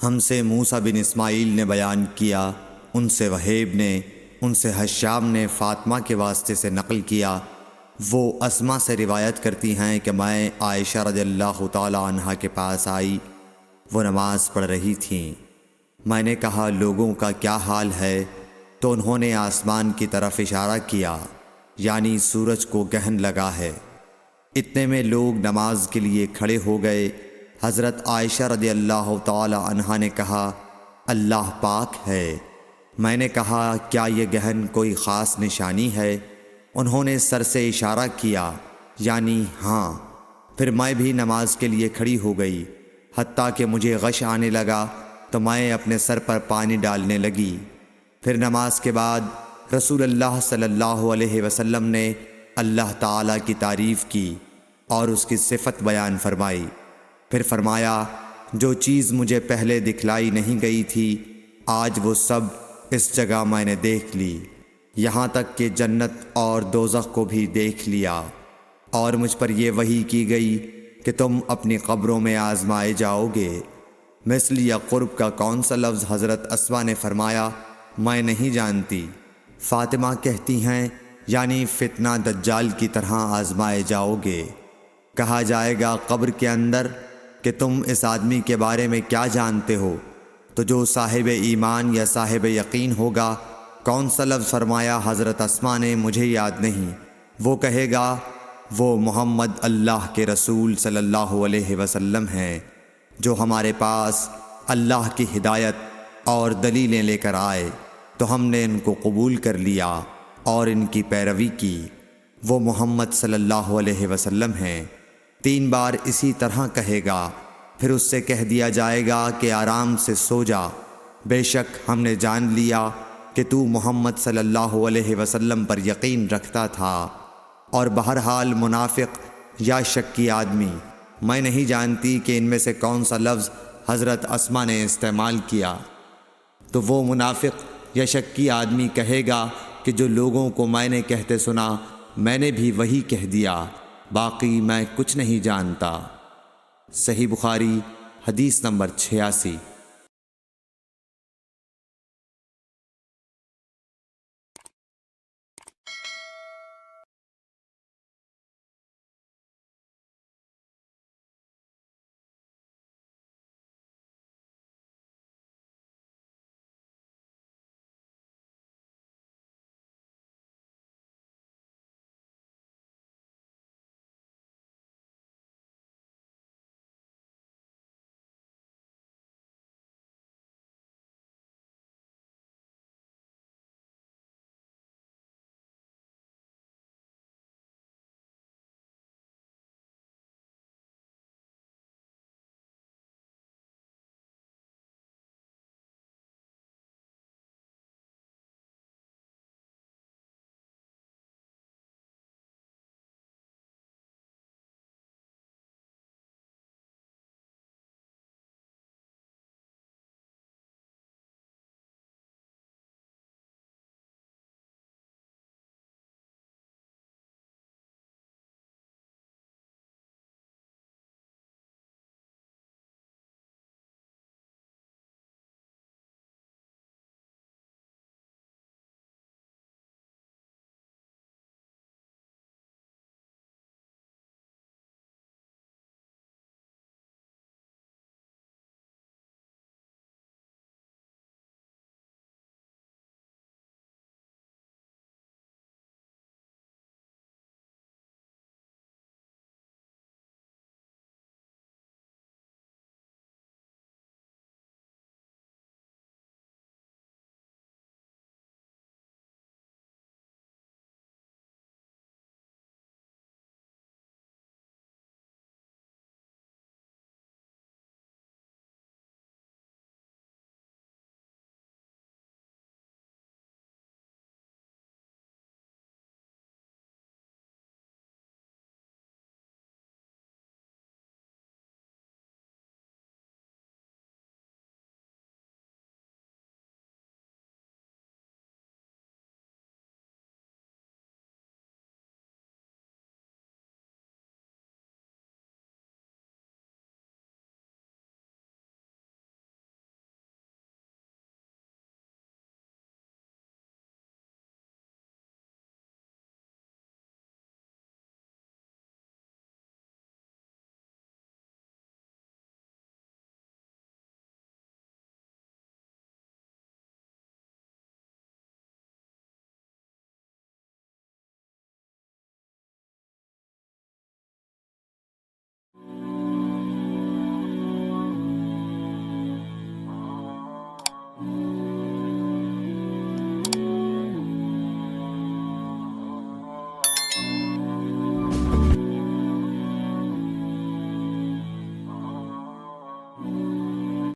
ہم سے موسیٰ بن اسماعیل نے بیان کیا، ان سے وہیب نے، ان سے حشام نے فاطمہ کے واسطے سے نقل کیا۔ وہ اسما سے روایت کرتی ہیں کہ میں عائشہ رضی اللہ تعالی عنہا کے پاس آئی، وہ نماز پڑھ رہی تھیں۔ میں نے کہا لوگوں کا کیا حال ہے؟ تو انہوں نے آسمان کی طرف اشارہ کیا، یعنی سورج کو گرہن لگا ہے۔ اتنے میں لوگ نماز کے لیے کھڑے ہو گئے۔ حضرت عائشہ رضی اللہ تعالی عنہا نے کہا اللہ پاک ہے۔ میں نے کہا کیا یہ گرہن کوئی خاص نشانی ہے؟ انہوں نے سر سے اشارہ کیا، یعنی ہاں۔ پھر میں بھی نماز کے لیے کھڑی ہو گئی، حتیٰ کہ مجھے غش آنے لگا تو میں اپنے سر پر پانی ڈالنے لگی۔ پھر نماز کے بعد رسول اللہ صلی اللہ علیہ وسلم نے اللہ تعالیٰ کی تعریف کی اور اس کی صفت بیان فرمائی۔ پھر فرمایا جو چیز مجھے پہلے دکھلائی نہیں گئی تھی آج وہ سب اس جگہ میں نے دیکھ لی، یہاں تک کہ جنت اور دوزخ کو بھی دیکھ لیا۔ اور مجھ پر یہ وحی کی گئی کہ تم اپنی قبروں میں آزمائے جاؤ گے۔ مثل یا قرب کا کون سا لفظ؟ حضرت اسما نے فرمایا میں نہیں جانتی۔ فاطمہ کہتی ہیں یعنی فتنہ دجال کی طرح آزمائے جاؤ گے۔ کہا جائے گا قبر کے اندر کہ تم اس آدمی کے بارے میں کیا جانتے ہو؟ تو جو صاحب ایمان یا صاحب یقین ہوگا۔ کون سا لفظ فرمایا؟ حضرت اسما نے مجھے یاد نہیں۔ وہ کہے گا وہ محمد اللہ کے رسول صلی اللہ علیہ وسلم ہیں، جو ہمارے پاس اللہ کی ہدایت اور دلیلیں لے کر آئے تو ہم نے ان کو قبول کر لیا اور ان کی پیروی کی۔ وہ محمد صلی اللہ علیہ وسلم ہیں۔ 3 بار اسی طرح کہے گا۔ پھر اس سے کہہ دیا جائے گا کہ آرام سے سو جا، بے شک ہم نے جان لیا کہ تو محمد صلی اللہ علیہ وسلم پر یقین رکھتا تھا۔ اور بہرحال منافق یا شکی آدمی، میں نہیں جانتی کہ ان میں سے کون سا لفظ حضرت اسما نے استعمال کیا۔ تو وہ منافق یا شکی آدمی کہے گا کہ جو لوگوں کو میں نے کہتے سنا میں نے بھی وہی کہہ دیا، باقی میں کچھ نہیں جانتا۔ صحیح بخاری حدیث نمبر 86۔